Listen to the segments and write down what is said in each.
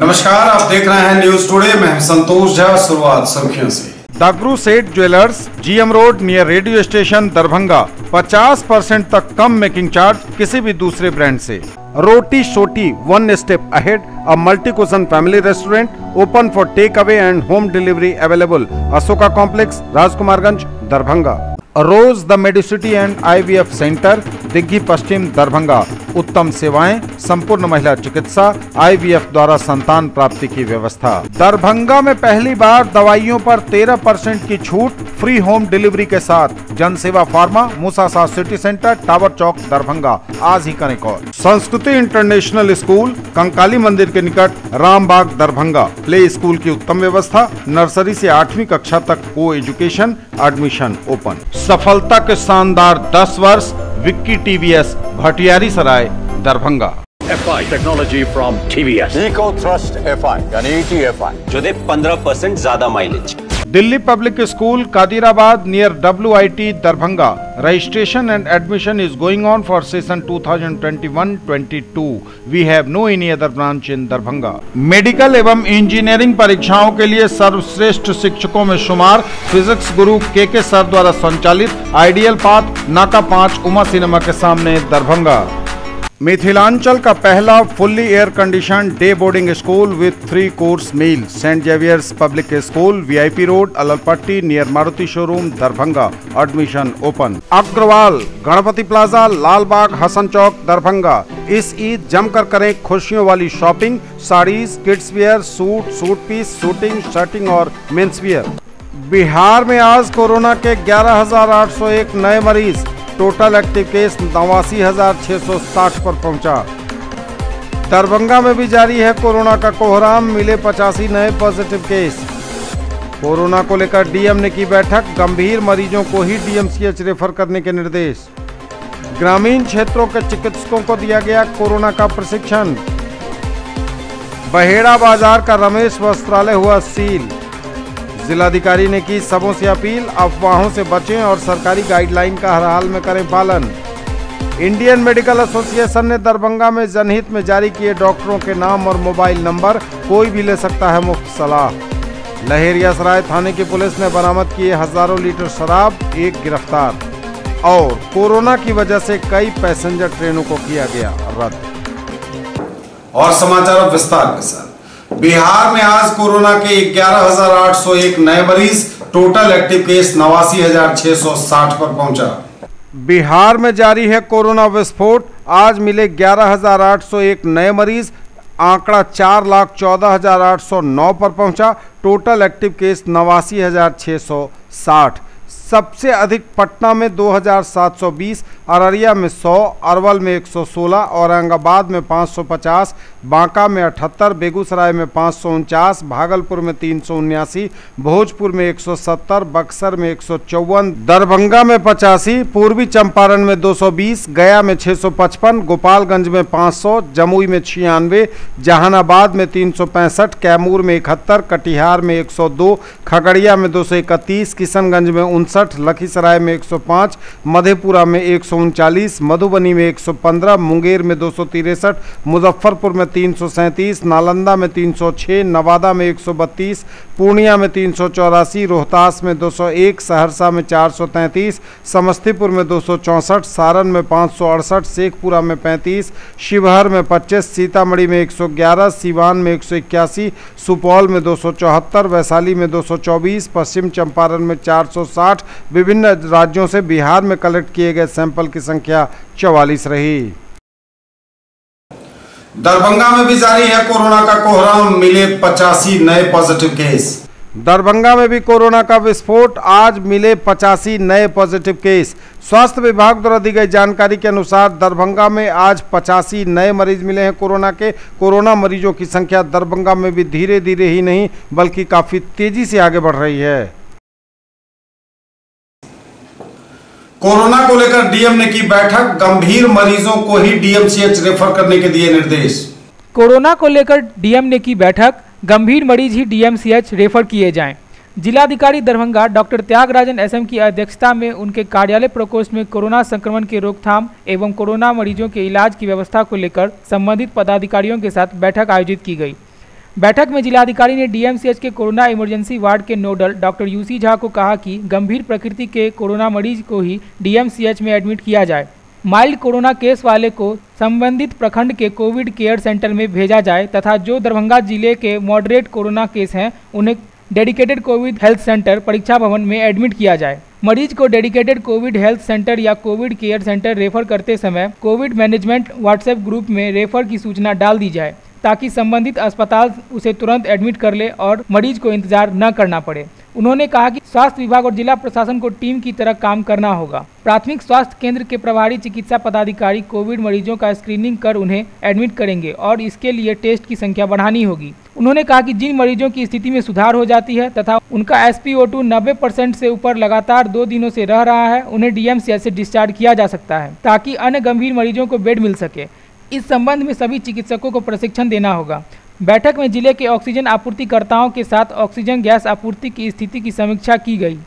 नमस्कार, आप देख रहे हैं न्यूज टुडे। मैं हूं संतोष झा। शुरुआत सुर्खियों से। दागरू सेठ jewellers, GM road near radio station Darbhanga 50% तक कम मेकिंग चार्ज किसी भी दूसरे ब्रांड से। Roti Shoti one step ahead, a multi cuisine family restaurant open for take away and home delivery available. Ashoka complex, Rajkumarganj, Darbhanga. Rose the medicity and IVF centre, Digghi Paschim, Darbhanga. उत्तम सेवाएं, संपूर्ण महिला चिकित्सा, IVF द्वारा संतान प्राप्ति की व्यवस्था। दरभंगा में पहली बार दवाइयों पर 13% की छूट, फ्री होम डिलीवरी के साथ। जनसेवा फार्मा, मूसासा सिटी सेंटर, टावर चौक, दरभंगा। आज ही करें कॉल। संस्कृति इंटरनेशनल स्कूल, कंकाली मंदिर के निकट, रामबाग, दरभंगा। प्ले स्कूल की उत्तम व्यवस्था, नर्सरी से 8वीं कक्षा तक को एजुकेशन, एडमिशन ओपन। सफलता के शानदार 10 वर्ष, Vicky TVS, Bhatiyari Sarai, Darbhanga. FI technology from TVS, eco thrust FI यानी ETFI जो दे 15% ज्यादा mileage. Delhi public school, Kadirabad near WIT, Darbhanga. Registration and admission is going on for session 2021-22। We have no any other branch in Darbhanga. Medical एवं engineering परीक्षाओं के लिए सर्वश्रेष्ठ शिक्षकों में शुमार फिजिक्स गुरु KK सर द्वारा संचालित आइडियल पाथ, नाका 5, उमा सिनेमा के सामने, दरभंगा। मिथिलांचल का पहला fully air condition day boarding school with 3 course meal, saint Xavier's public school, VIP road, Allalpatti near Maruti showroom, Darbhanga. Admission open. Agarwal Ganpati plaza, Lalbagh, Hasan Chowk, Darbhanga. इस ईद जमकर करें खुशियों वाली shopping, saris, kids wear, suit, suit piece, shooting, shirting और मेंस वेयर। बिहार में आज कोरोना के 11,801 नए मरीज, टोटल एक्टिव केस 89,660 पर पहुंचा। दरभंगा में भी जारी है कोरोना का कोहराम, मिले 85 नए पॉजिटिव केस। कोरोना को लेकर DM ने की बैठक, गंभीर मरीजों को ही DMCH रेफर करने के निर्देश। ग्रामीण क्षेत्रों के चिकित्सकों को दिया गया कोरोना का प्रशिक्षण। बहेड़ा बाजार का रमेश वस्त्रालय हुआ सील। जिलाधिकारी ने की सबों से अपील, अफवाहों से बचें और सरकारी गाइडलाइन का हर हाल में करें पालन। इंडियन मेडिकल एसोसिएशन ने दरभंगा में जनहित में जारी किए डॉक्टरों के नाम और मोबाइल नंबर, कोई भी ले सकता है मुफ्त सलाह। लहेरियासराय थाने की पुलिस ने बरामद किए हजारों लीटर शराब, एक गिरफ्तार। और कोरोना की वजह से कई पैसेंजर ट्रेनों को किया गया रद्द। और समाचार विस्तार के साथ। बिहार में आज कोरोना के 11,801 नए मरीज, टोटल एक्टिव केस 89,660 पर पहुंचा। बिहार में जारी है कोरोना विस्फोट, आज मिले 11,801 नए मरीज, आंकड़ा 4,14,809 पर पहुंचा। Total active case 89,660। सबसे अधिक पटना में 2,720, अररिया में 100, अरवल में 116, औरंगाबाद में 550, बांका में 78, बेगूसराय में 549, भागलपुर में 379, भोजपुर में 170, बक्सर में 154, दरभंगा में 85, पूर्वी चंपारण में 220, गया में 655, गोपालगंज में 500, जमुई में 96, जहानाबाद में 365, कैमूर में 71, कटिहार में 102, खगड़िया में 231, किशनगंज में 59, लखीसराय में 105, मधेपुरा में 139, मधुबनी में 115, मुंगेर में 263, मुजफ्फरपुर में 337, नालंदा में 306, नवादा में 132, पूर्णिया में 384, रोहतास में 201, सहरसा में 433, समस्तीपुर में 264, सारण में 568, शेखपुरा में 35, शिवहर में 25, सीतामढ़ी में 111, सीवान में 181, सुपौल में 274, वैशाली में 224, पश्चिम चंपारण में 460। विभिन्न राज्यों से बिहार में कलेक्ट किए गए सैंपल की संख्या 44 रही। दरभंगा में भी जारी है कोरोना का कोहराम, मिले 85 नए पॉजिटिव केस। दरभंगा में भी कोरोना का विस्फोट, आज मिले 85 नए पॉजिटिव केस। स्वास्थ्य विभाग द्वारा दी गई जानकारी के अनुसार दरभंगा में आज 85 नए मरीज मिले हैं कोरोना के। कोरोना मरीजों की संख्या दरभंगा में भी धीरे धीरे ही नहीं बल्कि काफी तेजी से आगे बढ़ रही है। कोरोना को लेकर DM ने की बैठक, गंभीर मरीजों को ही DMCH रेफर करने के दिए निर्देश। कोरोना को लेकर DM ने की बैठक, गंभीर मरीज ही DMCH रेफर किए जाएं। जिलाधिकारी दरभंगा डॉक्टर त्यागराजन SM की अध्यक्षता में उनके कार्यालय प्रकोष्ठ में कोरोना संक्रमण के रोकथाम एवं कोरोना मरीजों के इलाज की व्यवस्था को लेकर संबंधित पदाधिकारियों के साथ बैठक आयोजित की गई। बैठक में जिलाधिकारी ने डीएमसीएच के कोरोना इमरजेंसी वार्ड के नोडल डॉक्टर यूसी झा को कहा कि गंभीर प्रकृति के कोरोना मरीज को ही डीएमसीएच में एडमिट किया जाए। माइल्ड कोरोना केस वाले को संबंधित प्रखंड के कोविड केयर सेंटर में भेजा जाए तथा जो दरभंगा जिले के मॉडरेट कोरोना केस हैं उन्हें डेडिकेटेड कोविड हेल्थ सेंटर परीक्षा भवन में एडमिट किया जाए। मरीज को डेडिकेटेड कोविड हेल्थ सेंटर या कोविड केयर सेंटर रेफर करते समय कोविड मैनेजमेंट व्हाट्सएप ग्रुप में रेफर की सूचना डाल दी जाए ताकि संबंधित अस्पताल उसे तुरंत एडमिट कर ले और मरीज को इंतजार न करना पड़े। उन्होंने कहा कि स्वास्थ्य विभाग और जिला प्रशासन को टीम की तरह काम करना होगा। प्राथमिक स्वास्थ्य केंद्र के प्रभारी चिकित्सा पदाधिकारी कोविड मरीजों का स्क्रीनिंग कर उन्हें एडमिट करेंगे और इसके लिए टेस्ट की संख्या बढ़ानी होगी। उन्होंने कहा कि जिन मरीजों की स्थिति में सुधार हो जाती है तथा उनका SpO2 90% से ऊपर लगातार 2 दिनों से रह रहा है उन्हें डीएमसीएच से डिस्चार्ज किया जा सकता है ताकि अन्य गंभीर मरीजों को बेड मिल सके। इस संबंध में सभी चिकित्सकों को प्रशिक्षण देना होगा। बैठक में जिले के ऑक्सीजन आपूर्तिकर्ताओं के साथ ऑक्सीजन गैस आपूर्ति की स्थिति की समीक्षा की गई।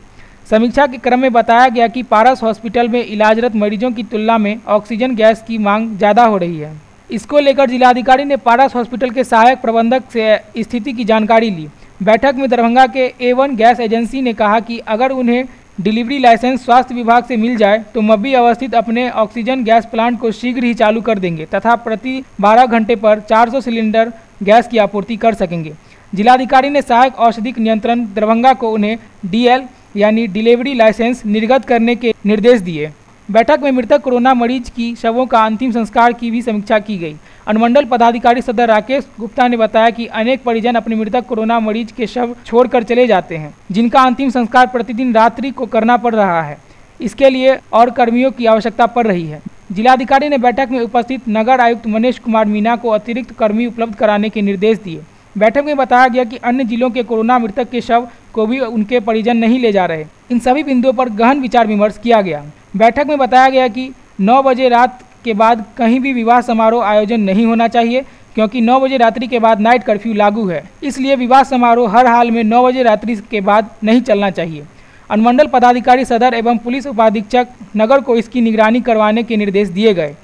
समीक्षा के क्रम में बताया गया कि पारस हॉस्पिटल में इलाजरत मरीजों की तुलना में ऑक्सीजन गैस की मांग ज़्यादा हो रही है। इसको लेकर जिलाधिकारी ने पारस हॉस्पिटल के सहायक प्रबंधक से स्थिति की जानकारी ली। बैठक में दरभंगा के A1 गैस एजेंसी ने कहा कि अगर उन्हें डिलीवरी लाइसेंस स्वास्थ्य विभाग से मिल जाए तो मब्बी अवस्थित अपने ऑक्सीजन गैस प्लांट को शीघ्र ही चालू कर देंगे तथा प्रति 12 घंटे पर 400 सिलेंडर गैस की आपूर्ति कर सकेंगे। जिलाधिकारी ने सहायक औषधिक नियंत्रण दरभंगा को उन्हें DL यानी डिलीवरी लाइसेंस निर्गत करने के निर्देश दिए। बैठक में मृतक कोरोना मरीज की शवों का अंतिम संस्कार की भी समीक्षा की गई। अनुमंडल पदाधिकारी सदर राकेश गुप्ता ने बताया कि अनेक परिजन अपने मृतक कोरोना मरीज के शव छोड़कर चले जाते हैं जिनका अंतिम संस्कार प्रतिदिन रात्रि को करना पड़ रहा है। इसके लिए और कर्मियों की आवश्यकता पड़ रही है। जिलाधिकारी ने बैठक में उपस्थित नगर आयुक्त मनीष कुमार मीणा को अतिरिक्त कर्मी उपलब्ध कराने के निर्देश दिए। बैठक में बताया गया कि अन्य जिलों के कोरोना मृतक के शव को भी उनके परिजन नहीं ले जा रहे। इन सभी बिंदुओं पर गहन विचार विमर्श किया गया। बैठक में बताया गया कि 9 बजे रात के बाद कहीं भी विवाह समारोह आयोजन नहीं होना चाहिए क्योंकि 9 बजे रात्रि के बाद नाइट कर्फ्यू लागू है। इसलिए विवाह समारोह हर हाल में 9 बजे रात्रि के बाद नहीं चलना चाहिए। अनुमंडल पदाधिकारी सदर एवं पुलिस उपाधीक्षक नगर को इसकी निगरानी करवाने के निर्देश दिए गए।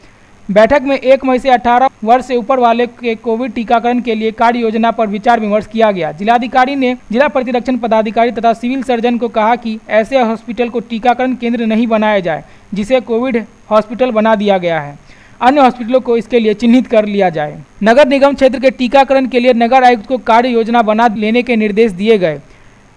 बैठक में 1 मई से 18 वर्ष से ऊपर वाले के कोविड टीकाकरण के लिए कार्य योजना पर विचार विमर्श किया गया। जिलाधिकारी ने जिला प्रतिरक्षण पदाधिकारी तथा सिविल सर्जन को कहा कि ऐसे हॉस्पिटल को टीकाकरण केंद्र नहीं बनाया जाए जिसे कोविड हॉस्पिटल बना दिया गया है। अन्य हॉस्पिटलों को इसके लिए चिन्हित कर लिया जाए। नगर निगम क्षेत्र के टीकाकरण के लिए नगर आयुक्त को कार्य योजना बना लेने के निर्देश दिए गए।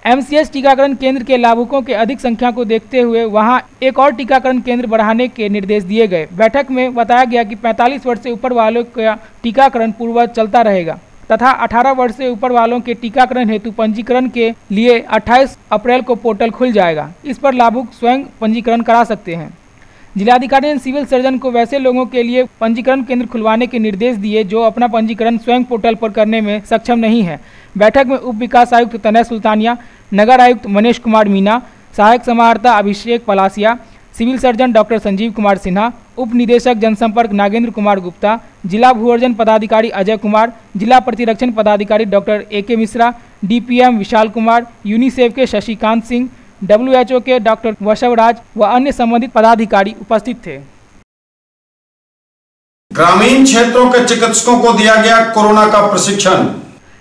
MCH टीकाकरण केंद्र के लाभुकों के अधिक संख्या को देखते हुए वहां एक और टीकाकरण केंद्र बढ़ाने के निर्देश दिए गए। बैठक में बताया गया कि 45 वर्ष से ऊपर वालों का टीकाकरण पूर्ववत चलता रहेगा तथा 18 वर्ष से ऊपर वालों के टीकाकरण हेतु पंजीकरण के लिए 28 अप्रैल को पोर्टल खुल जाएगा। इस पर लाभुक स्वयं पंजीकरण करा सकते हैं। जिलाधिकारी ने सिविल सर्जन को वैसे लोगों के लिए पंजीकरण केंद्र खुलवाने के निर्देश दिए जो अपना पंजीकरण स्वयं पोर्टल पर करने में सक्षम नहीं है। बैठक में उप विकास आयुक्त तनय सुल्तानिया, नगर आयुक्त मनीष कुमार मीणा, सहायक समाहर्ता Abhishek Palasia, civil surgeon doctor Sanjeev Kumar Sinha, उप निदेशक जनसंपर्क नागेंद्र कुमार गुप्ता, जिला भूअर्जन पदाधिकारी अजय कुमार, जिला प्रतिरक्षण पदाधिकारी doctor AK Mishra, DPM Vishal Kumar, UNICEF के शशिकांत सिंह, WHO के डॉक्टर वशवराज व अन्य संबंधित पदाधिकारी उपस्थित थे। ग्रामीण क्षेत्रों के चिकित्सकों को दिया गया कोरोना का प्रशिक्षण।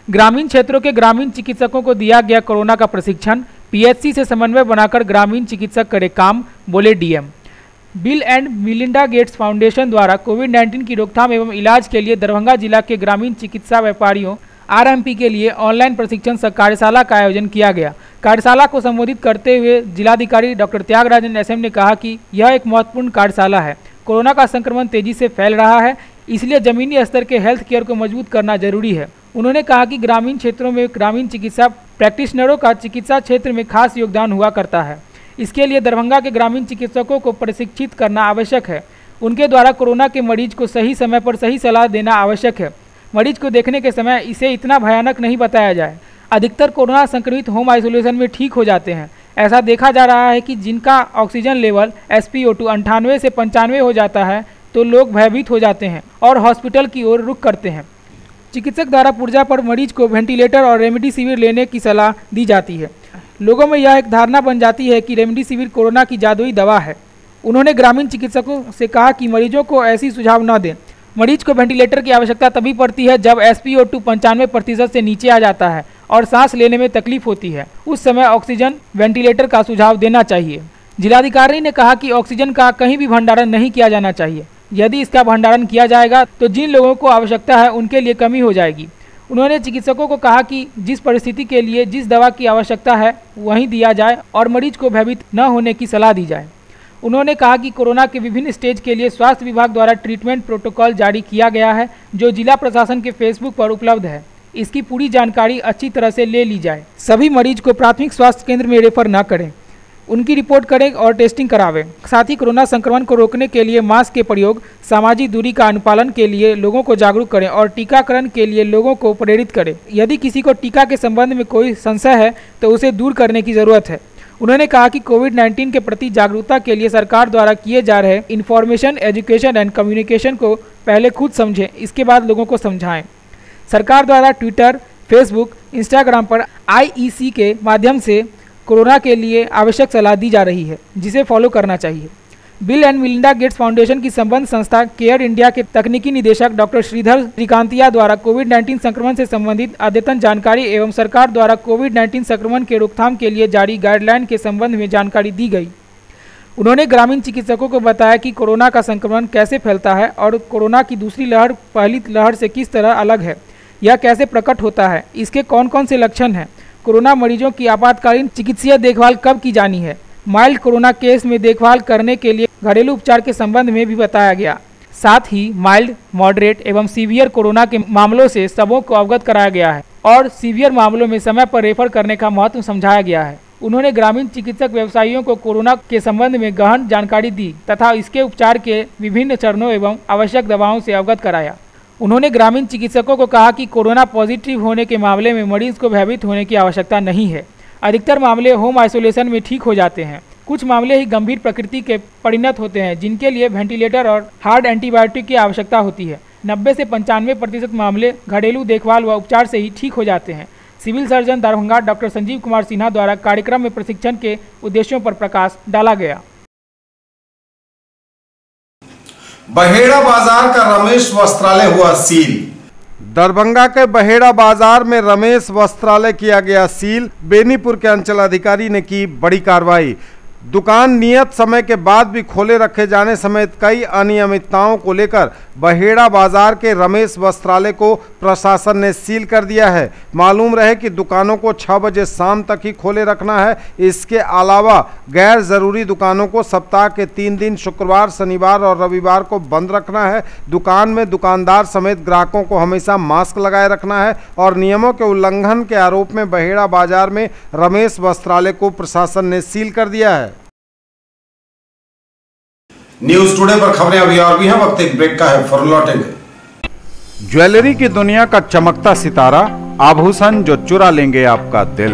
ग्रामीण क्षेत्रों के ग्रामीण चिकित्सकों को दिया गया कोरोना का प्रशिक्षण। PHC से समन्वय बनाकर ग्रामीण चिकित्सक करे काम, बोले DM। Bill and Melinda Gates foundation द्वारा कोविड-19 की रोकथाम एवं इलाज के लिए दरभंगा जिला के ग्रामीण चिकित्सा व्यापारियों RMP के लिए ऑनलाइन प्रशिक्षण कार्यशाला का आयोजन किया गया। कार्यशाला को संबोधित करते हुए जिलाधिकारी डॉक्टर त्यागराजन SM ने कहा कि यह एक महत्वपूर्ण कार्यशाला है। कोरोना का संक्रमण तेजी से फैल रहा है, इसलिए जमीनी स्तर के हेल्थ केयर को मजबूत करना जरूरी है। उन्होंने कहा कि ग्रामीण क्षेत्रों में ग्रामीण चिकित्सा प्रैक्टिशनरों का चिकित्सा क्षेत्र में खास योगदान हुआ करता है। इसके लिए दरभंगा के ग्रामीण चिकित्सकों को प्रशिक्षित करना आवश्यक है। उनके द्वारा कोरोना के मरीज को सही समय पर सही सलाह देना आवश्यक है। मरीज को देखने के समय इसे इतना भयानक नहीं बताया जाए। अधिकतर कोरोना संक्रमित होम आइसोलेशन में ठीक हो जाते हैं। ऐसा देखा जा रहा है कि जिनका ऑक्सीजन लेवल SpO2 98 से 95 हो जाता है तो लोग भयभीत हो जाते हैं और हॉस्पिटल की ओर रुख करते हैं। चिकित्सक द्वारा पुर्जा पर मरीज को वेंटिलेटर और रेमडेसिविर लेने की सलाह दी जाती है। लोगों में यह एक धारणा बन जाती है कि रेमडेसिविर कोरोना की जादुई दवा है। उन्होंने ग्रामीण चिकित्सकों से कहा कि मरीजों को ऐसी सुझाव न दें। मरीज को वेंटिलेटर की आवश्यकता तभी पड़ती है जब SpO2 95% से नीचे आ जाता है और सांस लेने में तकलीफ होती है। उस समय ऑक्सीजन वेंटिलेटर का सुझाव देना चाहिए। जिलाधिकारी ने कहा कि ऑक्सीजन का कहीं भी भंडारण नहीं किया जाना चाहिए। यदि इसका भंडारण किया जाएगा तो जिन लोगों को आवश्यकता है उनके लिए कमी हो जाएगी। उन्होंने चिकित्सकों को कहा कि जिस परिस्थिति के लिए जिस दवा की आवश्यकता है वहीं दिया जाए और मरीज को भयभीत न होने की सलाह दी जाए। उन्होंने कहा कि कोरोना के विभिन्न स्टेज के लिए स्वास्थ्य विभाग द्वारा ट्रीटमेंट प्रोटोकॉल जारी किया गया है जो जिला प्रशासन के फेसबुक पर उपलब्ध है। इसकी पूरी जानकारी अच्छी तरह से ले ली जाए। सभी मरीज को प्राथमिक स्वास्थ्य केंद्र में रेफर न करें, उनकी रिपोर्ट करें और टेस्टिंग करावें। साथ ही कोरोना संक्रमण को रोकने के लिए मास्क के प्रयोग, सामाजिक दूरी का अनुपालन के लिए लोगों को जागरूक करें और टीकाकरण के लिए लोगों को प्रेरित करें। यदि किसी को टीका के संबंध में कोई संशय है तो उसे दूर करने की जरूरत है। उन्होंने कहा कि कोविड-19 के प्रति जागरूकता के लिए सरकार द्वारा किए जा रहे इन्फॉर्मेशन, एजुकेशन एंड कम्युनिकेशन को पहले खुद समझें, इसके बाद लोगों को समझाएं। सरकार द्वारा ट्विटर, फेसबुक, इंस्टाग्राम पर IEC के माध्यम से कोरोना के लिए आवश्यक सलाह दी जा रही है, जिसे फॉलो करना चाहिए। Bill and Melinda Gates foundation की संबंध संस्था केयर इंडिया के तकनीकी निदेशक डॉक्टर श्रीधर श्रीकांतिया द्वारा कोविड-19 संक्रमण से संबंधित अद्यतन जानकारी एवं सरकार द्वारा कोविड-19 संक्रमण के रोकथाम के लिए जारी गाइडलाइन के संबंध में जानकारी दी गई। उन्होंने ग्रामीण चिकित्सकों को बताया कि कोरोना का संक्रमण कैसे फैलता है और कोरोना की दूसरी लहर पहली लहर से किस तरह अलग है, यह कैसे प्रकट होता है, इसके कौन कौन से लक्षण हैं, कोरोना मरीजों की आपातकालीन चिकित्सीय देखभाल कब की जानी है। माइल्ड कोरोना केस में देखभाल करने के लिए घरेलू उपचार के संबंध में भी बताया गया। साथ ही माइल्ड, मॉडरेट एवं सीवियर कोरोना के मामलों से सबों को अवगत कराया गया है और सीवियर मामलों में समय पर रेफर करने का महत्व समझाया गया है। उन्होंने ग्रामीण चिकित्सक व्यवसायियों को कोरोना के संबंध में गहन जानकारी दी तथा इसके उपचार के विभिन्न चरणों एवं आवश्यक दवाओं से अवगत कराया। उन्होंने ग्रामीण चिकित्सकों को कहा कि कोरोना पॉजिटिव होने के मामले में मरीज को भयभीत होने की आवश्यकता नहीं है। अधिकतर मामले होम आइसोलेशन में ठीक हो जाते हैं। कुछ मामले ही गंभीर प्रकृति के परिणत होते हैं जिनके लिए वेंटिलेटर और हार्ड एंटीबायोटिक की आवश्यकता होती है। 90 से 95% मामले घरेलू देखभाल व उपचार से ही ठीक हो जाते हैं। Civil surgeon Darbhanga doctor Sanjeev Kumar Sinha द्वारा कार्यक्रम में प्रशिक्षण के उद्देश्यों पर प्रकाश डाला गया। बहेड़ा बाजार का रमेश वस्त्रालय हुआ सील। दरभंगा के बहेड़ा बाजार में रमेश वस्त्रालय किया गया सील। बेनीपुर के अंचलाधिकारी ने की बड़ी कार्रवाई। दुकान नियत समय के बाद भी खोले रखे जाने समेत कई अनियमितताओं को लेकर बहेड़ा बाजार के रमेश वस्त्रालय को प्रशासन ने सील कर दिया है। मालूम रहे कि दुकानों को 6 बजे शाम तक ही खोले रखना है। इसके अलावा गैर जरूरी दुकानों को सप्ताह के 3 दिन शुक्रवार, शनिवार और रविवार को बंद रखना है। दुकान में दुकानदार समेत ग्राहकों को हमेशा मास्क लगाए रखना है और नियमों के उल्लंघन के आरोप में बहेड़ा बाजार में रमेश वस्त्रालय को प्रशासन ने सील कर दिया है। न्यूज टुडे पर खबरें अभी और भी हैं, वक्त एक ब्रेक का है, फिर लौटेंगे। ज्वेलरी की दुनिया का चमकता सितारा, आभूषण जो चुरा लेंगे आपका दिल।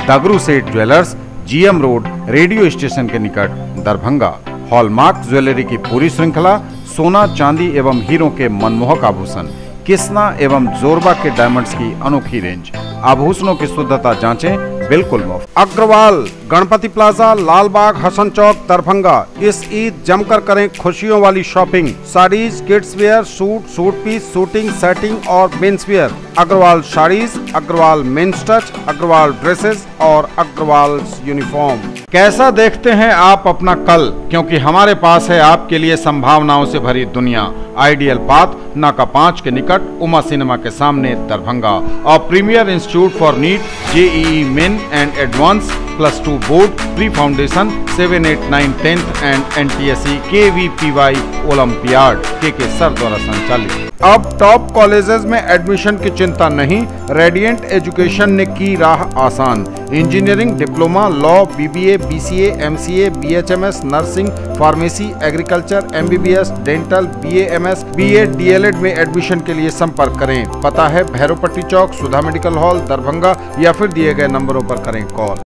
दगरू सेठ jewellers, GM road, radio station के निकट, दरभंगा। हॉलमार्क ज्वेलरी की पूरी श्रृंखला, सोना, चांदी एवं हीरों के मनमोहक आभूषण, किस्ना एवं जोरबा के डायमंड्स की अनोखी रेंज। आभूषणों की शुद्धता जांचें, बिल्कुल मुफ्त। अग्रवाल गणपति प्लाजा, लालबाग, हसन चौक, दरभंगा। इस ईद जमकर करें खुशियों वाली shopping. Saris, kids wear, suit piece, shooting, setting और men's wear. Agarwal saris, Agarwal men's touch, Agarwal dresses और अग्रवाल यूनिफॉर्म। कैसा देखते हैं आप अपना कल, क्योंकि हमारे पास है आपके लिए संभावनाओं से भरी दुनिया। आइडियल पाथ, नाका 5 के निकट, उमा सिनेमा के सामने, दरभंगा। और premier institute for NEET, JEE main and advance, +2 board, pre foundation, 7, 8, 9, 10th and NTSE KVPY olympiad के सर द्वारा संचालित। अब टॉप कॉलेजेस में एडमिशन की चिंता नहीं, रेडिएंट एजुकेशन ने की राह आसान। Engineering, diploma, law, BBA, BCA, MCA, BHMS, nursing, pharmacy, agriculture, MBBS, dental, BA, MS, BA, DLED में एडमिशन के लिए संपर्क करें। पता है भैरवपट्टी चौक, सुधा मेडिकल हॉल, दरभंगा, या फिर दिए गए नंबरों पर करें कॉल।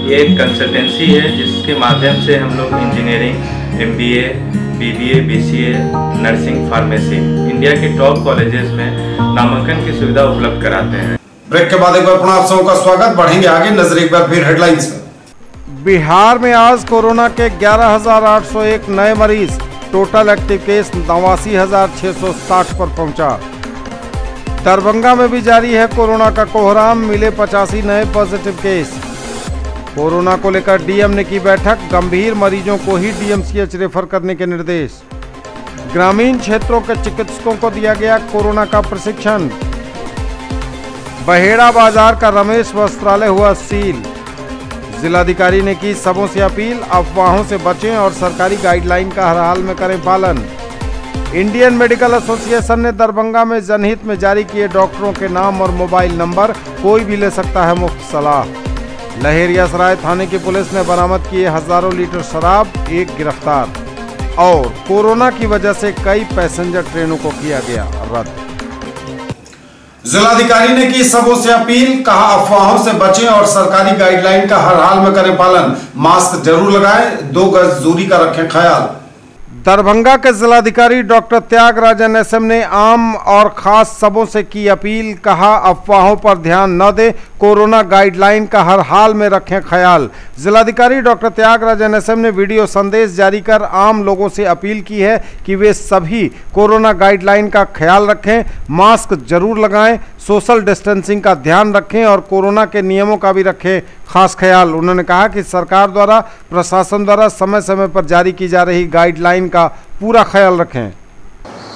ये एक कंसल्टेंसी है जिसके माध्यम से हम लोग engineering, MBA, BBA, BCA, nursing, pharmacy India के टॉप कॉलेजेस में नामांकन की सुविधा उपलब्ध कराते हैं। ब्रेक के बाद एक बार पुनः आप सबों का स्वागत। बढ़ेंगे आगे, नजर एक बार फिर हेडलाइंस में। बिहार में आज कोरोना के 11,801 नए मरीज। टोटल एक्टिव केस 89,660 पर पहुंचा। दरभंगा में भी जारी है कोरोना का कोहराम, मिले 85 नए पॉजिटिव केस। कोरोना को लेकर डीएम ने की बैठक, गंभीर मरीजों को ही डीएमसीएच रेफर करने के निर्देश। ग्रामीण क्षेत्रों के चिकित्सकों को दिया गया कोरोना का प्रशिक्षण। बहेड़ा बाजार का रमेश वस्त्रालय हुआ सील। जिलाधिकारी ने की सबों से अपील, अफवाहों से बचें और सरकारी गाइडलाइन का हर हाल में करें पालन। इंडियन मेडिकल एसोसिएशन ने दरभंगा में जनहित में जारी किए डॉक्टरों के नाम और मोबाइल नंबर, कोई भी ले सकता है मुफ्त सलाह। लहेरियासराय थाने की पुलिस ने बरामद किए हजारों लीटर शराब, एक गिरफ्तार। और कोरोना की वजह से कई पैसेंजर ट्रेनों को किया गया रद्द। जिलाधिकारी ने की सबों से अपील, कहा अफवाहों से बचें और सरकारी गाइडलाइन का हर हाल में करें पालन। मास्क जरूर लगाएं, 2 गज दूरी का रखें ख्याल। दरभंगा के जिलाधिकारी डॉक्टर त्यागराजन एसएम ने आम और खास सबों से की अपील, कहा अफवाहों पर ध्यान न दें, कोरोना गाइडलाइन का हर हाल में रखें ख्याल। जिलाधिकारी डॉक्टर त्यागराजन एसएम ने वीडियो संदेश जारी कर आम लोगों से अपील की है कि वे सभी कोरोना गाइडलाइन का ख्याल रखें, मास्क जरूर लगाएं, सोशल डिस्टेंसिंग का ध्यान रखें और कोरोना के नियमों का भी रखें खास ख्याल। उन्होंने कहा कि सरकार द्वारा, प्रशासन द्वारा समय समय पर जारी की जा रही गाइडलाइन का पूरा ख्याल रखें।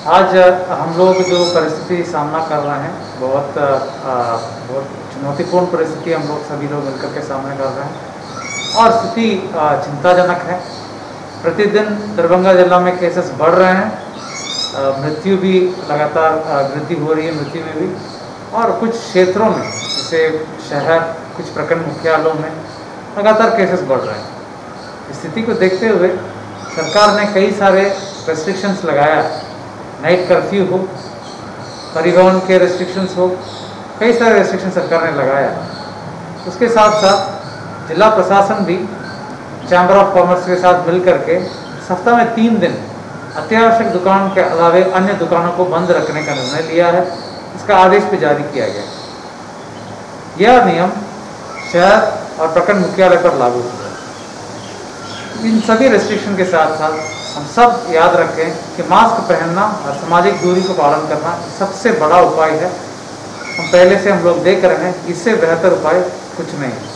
आज हम लोग जो परिस्थिति सामना कर रहे हैं, बहुत चुनौतीपूर्ण परिस्थिति हम लोग सभी लोग मिलकर के सामने कर रहे हैं और स्थिति चिंताजनक है। प्रतिदिन दरभंगा जिला में केसेस बढ़ रहे हैं, मृत्यु भी लगातार वृद्धि हो रही है, मृत्यु में भी, और कुछ क्षेत्रों में जैसे शहर, कुछ प्रखंड मुख्यालयों में लगातार केसेस बढ़ रहे हैं। स्थिति को देखते हुए सरकार ने कई सारे रेस्ट्रिक्शंस लगाया, नाइट कर्फ्यू हो, परिवहन के रेस्ट्रिक्शंस हो, कई सारे रेस्ट्रिक्शन सरकार ने लगाया। उसके साथ साथ जिला प्रशासन भी चैम्बर ऑफ कॉमर्स के साथ मिल करके सप्ताह में 3 दिन अत्यावश्यक दुकान के अलावे अन्य दुकानों को बंद रखने का निर्णय लिया है। इसका आदेश भी जारी किया गया। यह नियम शहर और प्रखंड मुख्यालय पर लागू होगा। इन सभी रेस्ट्रिक्शन के साथ साथ हम सब याद रखें कि मास्क पहनना और सामाजिक दूरी को पालन करना सबसे बड़ा उपाय है। हम पहले से हम लोग देख रहे हैं, इससे बेहतर उपाय कुछ नहीं है।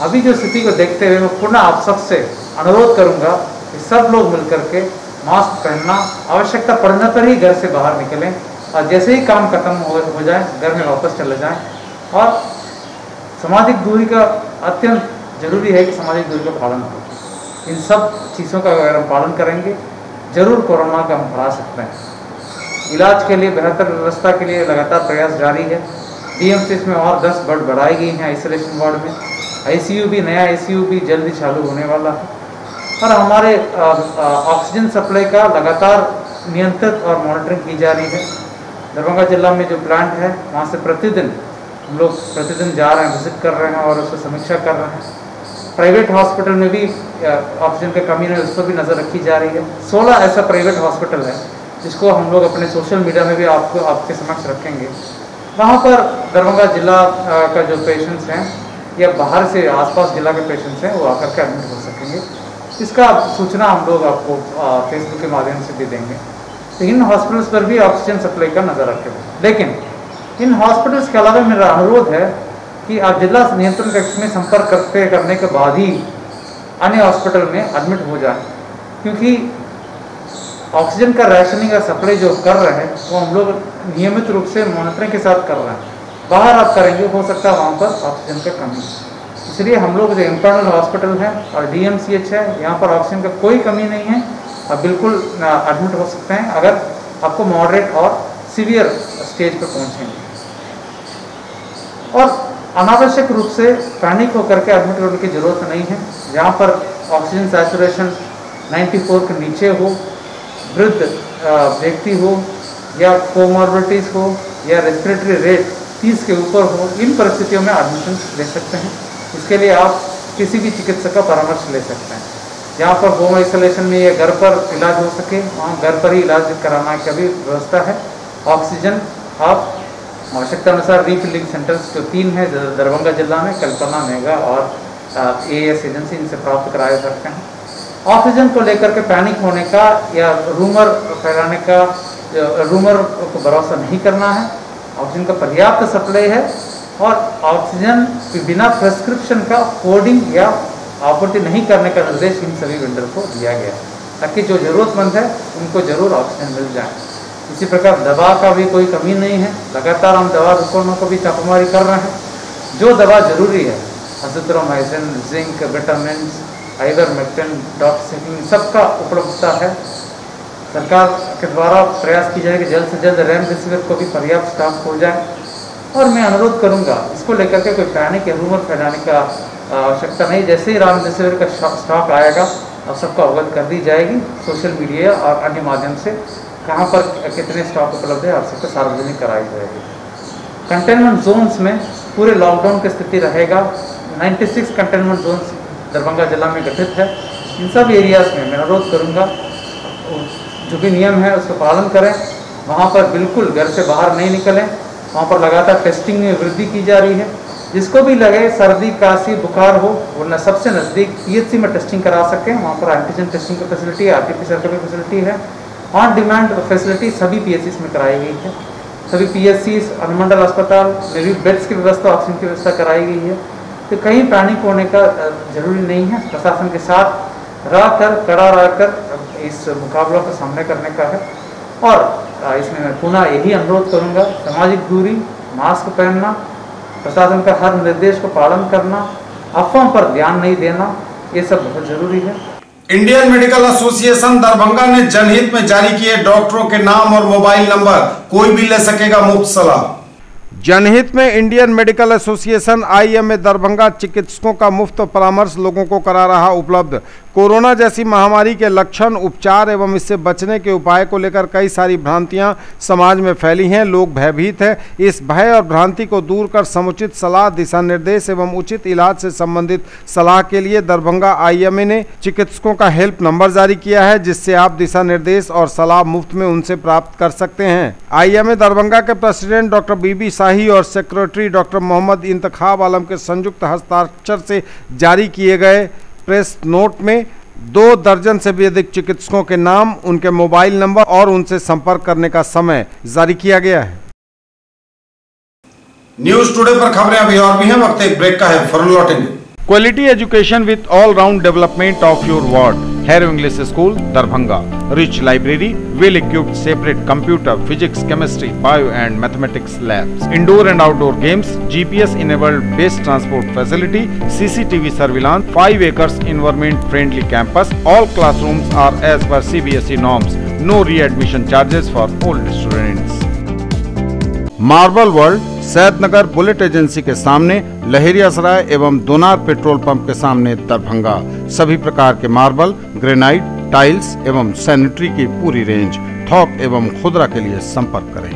अभी जो स्थिति को देखते हुए मैं पुनः आप सबसे अनुरोध करूंगा कि सब लोग मिलकर के मास्क पहनना, आवश्यकता पड़ने पर ही घर से बाहर निकलें और जैसे ही काम खत्म हो जाए घर में वापस चले जाएं। और सामाजिक दूरी का अत्यंत जरूरी है कि सामाजिक दूरी का पालन हो। इन सब चीज़ों का अगर हम पालन करेंगे जरूर कोरोना का हम हरा सकते हैं। इलाज के लिए बेहतर व्यवस्था के लिए लगातार प्रयास जारी है। डीएमसीएच में और 10 बेड बढ़ाई गई हैं आइसोलेशन वार्ड में। आईसीयू भी, नया आईसीयू भी जल्दी चालू होने वाला है। और हमारे ऑक्सीजन सप्लाई का लगातार नियंत्रित और मॉनिटरिंग की जा रही है। दरभंगा जिला में जो प्लांट है वहाँ से प्रतिदिन हम लोग जा रहे हैं, विजिट कर रहे हैं और उसकी समीक्षा कर रहे हैं। प्राइवेट हॉस्पिटल में भी ऑक्सीजन की कमी है, उस पर भी नज़र रखी जा रही है। 16 ऐसा प्राइवेट हॉस्पिटल है जिसको हम लोग अपने सोशल मीडिया में भी आपके समक्ष रखेंगे। वहाँ पर दरभंगा जिला का जो पेशेंट्स हैं या बाहर से आसपास जिला के पेशेंट्स हैं वो आकर के एडमिट हो सकेंगे। इसका सूचना हम लोग आपको फेसबुक के माध्यम से भी देंगे। तो इन हॉस्पिटल्स पर भी ऑक्सीजन सप्लाई का नज़र रखें। लेकिन इन हॉस्पिटल्स के अलावा मेरा अनुरोध है कि आप जिला नियंत्रण कक्ष में संपर्क करने के बाद ही अन्य हॉस्पिटल में एडमिट हो जाए, क्योंकि ऑक्सीजन का राशनिंग का सप्लाई जो कर रहे हैं वो हम लोग नियमित रूप से मॉनिटरिंग के साथ कर रहे हैं। बाहर आप करेंगे हो सकता है वहाँ पर ऑक्सीजन का कमी, इसलिए हम लोग जो इंटरनल हॉस्पिटल है और डीएमसीएच है यहाँ पर ऑक्सीजन का कोई कमी नहीं है। आप बिल्कुल एडमिट हो सकते हैं अगर आपको मॉडरेट और सीवियर स्टेज पर पहुँचेंगे। और अनावश्यक रूप से पैनिक होकर के एडमिट होने की ज़रूरत नहीं है। जहाँ पर ऑक्सीजन सैचुरेशन 94 के नीचे हो, वृद्ध व्यक्ति हो या कोमॉर्बिडिटीज़ हो या रेस्पिरेटरी रेट 30 के ऊपर हो, इन परिस्थितियों में एडमिशन ले सकते हैं। इसके लिए आप किसी भी चिकित्सक का परामर्श ले सकते हैं। जहाँ पर होम आइसोलेशन में या घर पर इलाज हो सके वहाँ घर पर ही इलाज कराना की भी व्यवस्था है। ऑक्सीजन आप आवश्यकता अनुसार रीफिलिंग सेंटर्स जो 3 हैं दरभंगा जिला में, कल्पना, मेगा और एएस एजेंसी, इनसे प्राप्त कराए सकते हैं। ऑक्सीजन को लेकर के पैनिक होने का या रूमर फैलाने का, रूमर को भरोसा नहीं करना है। ऑक्सीजन का पर्याप्त सप्लाई है और ऑक्सीजन बिना प्रेस्क्रिप्शन का कोडिंग या आपूर्ति नहीं करने का निर्देश इन सभी वेंडर को दिया गया है, ताकि जो ज़रूरतमंद है उनको ज़रूर ऑक्सीजन मिल जाए। इसी प्रकार दवा का भी कोई कमी नहीं है। लगातार हम दवा दुकानों को भी छापेमारी कर रहे हैं। जो दवा जरूरी है, अजिथ्रोमाइसिन, जिंक, विटामिन, आइवरमेक्टिन, डॉक्सीसिक्लिन, सबका उपलब्धता है। सरकार के द्वारा प्रयास की जाए कि जल्द से जल्द रेमडेसिविर को भी पर्याप्त स्टॉक हो जाए। और मैं अनुरोध करूंगा, इसको लेकर के कोई पैनिक या रूमर फैलाने का आवश्यकता नहीं। जैसे ही रेमडेसिविर का स्टॉक आएगा अब सबको अवगत कर दी जाएगी सोशल मीडिया और अन्य माध्यम से, कहाँ पर कितने स्टॉक उपलब्ध है और सबको सार्वजनिक कराई जाएगी। कंटेनमेंट जोन्स में पूरे लॉकडाउन की स्थिति रहेगा। 96 कंटेनमेंट जोन्स दरभंगा जिला में गठित है। इन सब एरियाज़ में मैं अनुरोध करूँगा जो भी नियम है उसका पालन करें। वहाँ पर बिल्कुल घर से बाहर नहीं निकलें। वहाँ पर लगातार टेस्टिंग में वृद्धि की जा रही है। जिसको भी लगे सर्दी, काशी, बुखार हो, वरना सबसे नज़दीक PHC में टेस्टिंग करा सकें। वहाँ पर एंटीजन टेस्टिंग की फैसिलिटी है, RT-PCR की भी फैसिलिटी है। ऑन डिमांड फैसिलिटी सभी PHCs में कराई गई है। सभी PHCs, अनुमंडल अस्पताल में भी बेड्स की व्यवस्था, ऑक्सीजन की व्यवस्था कराई गई है। तो कहीं पैनिक होने का जरूरी नहीं है। प्रशासन के साथ कड़ा रहकर इस मुकाबला का सामना करने का है। और इसमें मैं पुनः यही अनुरोध करूंगा, सामाजिक दूरी, मास्क पहनना, प्रशासन का हर निर्देश को पालन करना, अफवाहों पर ध्यान नहीं देना, ये सब बहुत जरूरी है। इंडियन मेडिकल एसोसिएशन दरभंगा ने जनहित में जारी किए डॉक्टरों के नाम और मोबाइल नंबर, कोई भी ले सकेगा मुफ्त सलाह। जनहित में Indian medical association IMA Darbhanga चिकित्सकों का मुफ्त परामर्श लोगों को करा रहा उपलब्ध। कोरोना जैसी महामारी के लक्षण, उपचार एवं इससे बचने के उपाय को लेकर कई सारी भ्रांतियां समाज में फैली हैं। लोग भयभीत हैं। इस भय और भ्रांति को दूर कर समुचित सलाह, दिशा निर्देश एवं उचित इलाज से संबंधित सलाह के लिए दरभंगा IMA ने चिकित्सकों का हेल्प नंबर जारी किया है, जिससे आप दिशा निर्देश और सलाह मुफ्त में उनसे प्राप्त कर सकते हैं। IMA दरभंगा के प्रेसिडेंट डॉक्टर BB शाही और सेक्रेटरी डॉक्टर मोहम्मद इंतखाब आलम के संयुक्त हस्ताक्षर से जारी किए गए प्रेस नोट में 2 दर्जन से भी अधिक चिकित्सकों के नाम, उनके मोबाइल नंबर और उनसे संपर्क करने का समय जारी किया गया है। न्यूज टुडे पर खबरें अभी और भी हैं, वक्त एक ब्रेक का है, फौरन लौटेंगे। Quality education with all round development of your ward. Harrow English school Darbhanga, rich library, well equipped separate computer, physics, chemistry, bio and mathematics labs, indoor and outdoor games, GPS enabled best transport facility, CCTV surveillance, 5 acres environment friendly campus. All classrooms are as per CBSE norms. No readmission charges for old students. Marble world Saidnagar bullet agency के सामने, लहेरियासराय एवं दोनार petrol pump के सामने दरभंगा। सभी प्रकार के marble, granite, tiles एवं sanitary की पूरी रेंज। थोक एवं खुदरा के लिए संपर्क करें।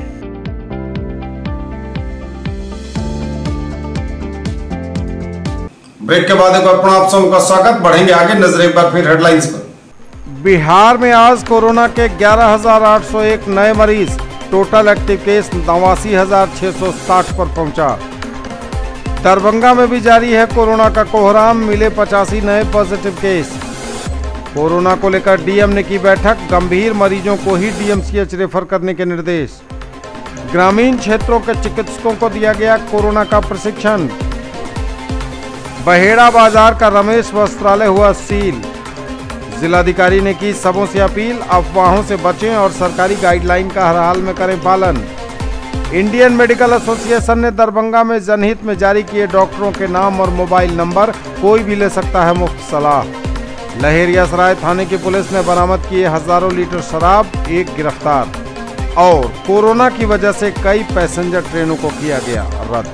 ब्रेक के बाद एक बार पुनः आप सबका स्वागत। बढ़ेंगे आगे, नजर एक बार फिर हेडलाइंस पर। बिहार में आज कोरोना के 11,801 नए मरीज। टोटल एक्टिव केस 89,660 पर पहुंचा। दरभंगा में भी जारी है कोरोना का कोहराम, मिले 85 नए पॉजिटिव केस। कोरोना को लेकर DM ने की बैठक, गंभीर मरीजों को ही DMCH रेफर करने के निर्देश। ग्रामीण क्षेत्रों के चिकित्सकों को दिया गया कोरोना का प्रशिक्षण। बहेड़ा बाजार का रमेश वस्त्रालय हुआ सील। जिलाधिकारी ने की सबों से अपील, अफवाहों से बचें और सरकारी गाइडलाइन का हर हाल में करें पालन। इंडियन मेडिकल एसोसिएशन ने दरभंगा में जनहित में जारी किए डॉक्टरों के नाम और मोबाइल नंबर, कोई भी ले सकता है मुफ्त सलाह। लहेरियासराय थाने की पुलिस ने बरामद किए हजारों लीटर शराब, 1 गिरफ्तार। और कोरोना की वजह से कई पैसेंजर ट्रेनों को किया गया रद्द।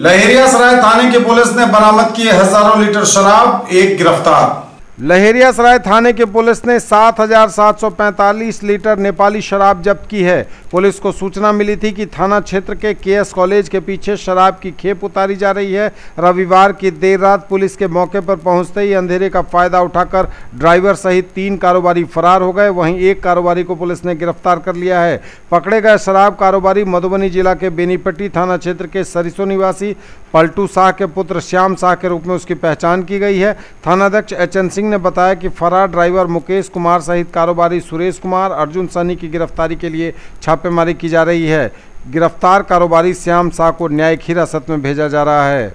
लहेरियासराय थाने की पुलिस ने बरामद किए हजारों लीटर शराब, 1 गिरफ्तार। लहेरियासराय थाने की पुलिस ने 7,745 लीटर नेपाली शराब जब्त की है। पुलिस को सूचना मिली थी कि थाना क्षेत्र के KS कॉलेज के पीछे शराब की खेप उतारी जा रही है। रविवार की देर रात पुलिस के मौके पर पहुंचते ही अंधेरे का फायदा उठाकर ड्राइवर सहित 3 कारोबारी फरार हो गए। वहीं एक कारोबारी को पुलिस ने गिरफ्तार कर लिया है। पकड़े गए शराब कारोबारी मधुबनी जिला के बेनीपट्टी थाना क्षेत्र के सरिसो निवासी पलटू शाह के पुत्र श्याम शाह के रूप में उसकी पहचान की गई है। थानाध्यक्ष HN सिंह ने बताया कि फरार ड्राइवर मुकेश कुमार सहित कारोबारी सुरेश कुमार, अर्जुन सनी की गिरफ्तारी के लिए छापेमारी की जा रही है। गिरफ्तार कारोबारी श्याम शाह को न्यायिक हिरासत में भेजा जा रहा है।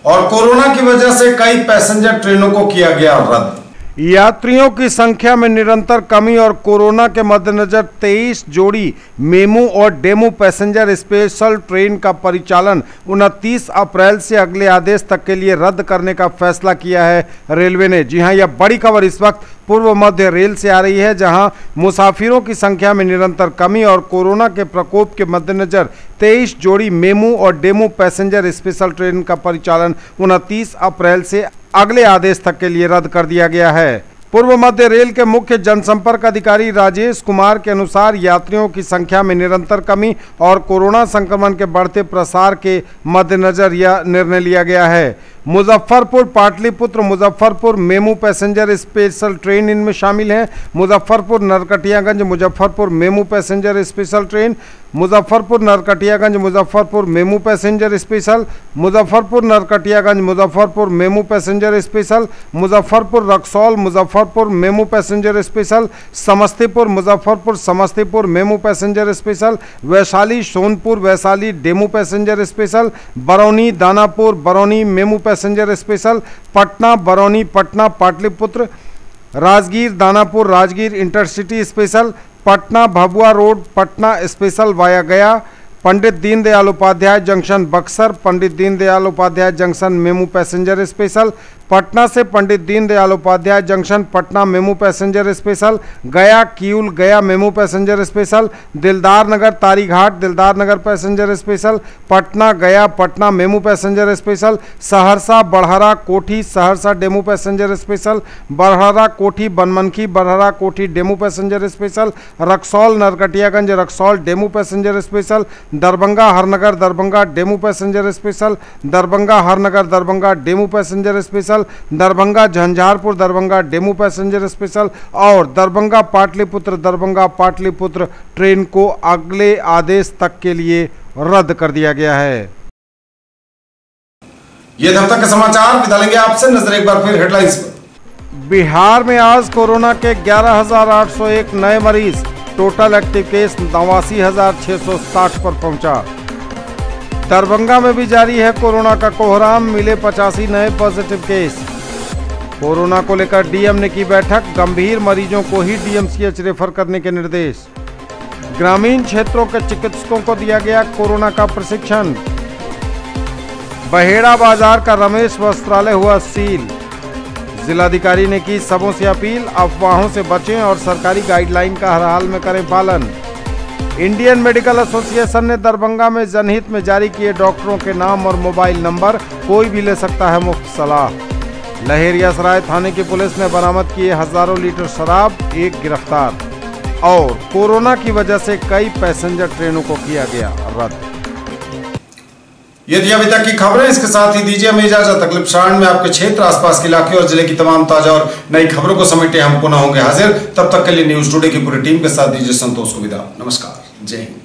और कोरोना की वजह से कई पैसेंजर ट्रेनों को किया गया रद्द। यात्रियों की संख्या में निरंतर कमी और कोरोना के मद्देनजर 23 जोड़ी मेमू और डेमू पैसेंजर स्पेशल ट्रेन का परिचालन 29 अप्रैल से अगले आदेश तक के लिए रद्द करने का फैसला किया है रेलवे ने। जी हां, यह बड़ी खबर इस वक्त पूर्व मध्य रेल से आ रही है, जहां मुसाफिरों की संख्या में निरंतर कमी और कोरोना के प्रकोप के मद्देनजर 23 जोड़ी मेमू और डेमू पैसेंजर स्पेशल ट्रेन का परिचालन 29 अप्रैल से अगले आदेश तक के लिए रद्द कर दिया गया है। पूर्व मध्य रेल के मुख्य जनसंपर्क अधिकारी राजेश कुमार के अनुसार यात्रियों की संख्या में निरंतर कमी और कोरोना संक्रमण के बढ़ते प्रसार के मद्देनजर यह निर्णय लिया गया है। Muzaffarpur Pataliputra Muzaffarpur MEMU passenger special train इनमें शामिल हैं। Muzaffarpur Narkatiaganj Muzaffarpur MEMU passenger special train, Muzaffarpur Narkatiaganj Muzaffarpur MEMU passenger special, Muzaffarpur Narkatiaganj Muzaffarpur MEMU passenger special, Muzaffarpur Raxaul Muzaffarpur MEMU passenger special, Samastipur Muzaffarpur Samastipur MEMU passenger special, Vaishali Sonpur Vaishali DEMU passenger special, Barauni Danapur Barauni MEMU passenger special, Patna Barauni Patna Pataliputra, Rajgir Danapur Rajgir intercity special, Patna Bhabua road Patna special via Gaya, Pandit Deendayal Upadhyay junction Buxar Pandit Deendayal Upadhyay junction MEMU passenger special, Patna से Pandit Deendayal Upadhyay junction Patna MEMU passenger special, Gaya Kiul गया MEMU passenger special, दिलदार नगर तारीघाट दिलदार नगर passenger special, Patna Gaya Patna MEMU passenger special, Saharsa Barhara Kothi Saharsa DEMU passenger special, Barhara Kothi Banmankhi Barhara Kothi DEMU passenger special, Raxaul Narkatiaganj Raxaul DEMU passenger special, Darbhanga Harnagar Darbhanga DEMU passenger special, Darbhanga Harnagar Darbhanga DEMU passenger special, Darbhanga Jhanjharpur Darbhanga DEMU passenger special और Darbhanga Pataliputra train को अगले आदेश तक के लिए रद्द कर दिया गया है। ये तब तक के समाचार, विदा लेंगे आपसे। नजर एक बार फिर हेडलाइंस पर। बिहार में आज कोरोना के 11,801 नए मरीज, टोटल एक्टिव केस 89,660 पर पहुंचा। दरभंगा में भी जारी है कोरोना का कोहराम, मिले 85 नए पॉजिटिव केस। कोरोना को लेकर डीएम ने की बैठक, गंभीर मरीजों को ही डीएमसीएच रेफर करने के निर्देश। ग्रामीण क्षेत्रों के चिकित्सकों को दिया गया कोरोना का प्रशिक्षण। बहेड़ा बाजार का रमेश वस्त्रालय हुआ सील। जिलाधिकारी ने की सबों से अपील, अफवाहों से बचें और सरकारी गाइडलाइन का हर हाल में करें पालन। इंडियन मेडिकल एसोसिएशन ने दरभंगा में जनहित में जारी किए डॉक्टरों के नाम और मोबाइल नंबर, कोई भी ले सकता है मुफ्त सलाह। लहेरियासराय थाने की पुलिस ने बरामद किए हजारों लीटर शराब, एक गिरफ्तार। और कोरोना की वजह से कई पैसेंजर ट्रेनों को किया गया रद्द। ये थी अभी तक की खबरें, इसके साथ ही दीजिए हमें इजाजत। अगले प्रसारण में आपके क्षेत्र आसपास के इलाके और जिले की तमाम ताजा और नई खबरों को समेटे हम पुनः होंगे हाजिर। तब तक के लिए न्यूज टुडे की पूरी टीम के साथ दीजिए संतोष को विदा। नमस्कार, जय हिंद।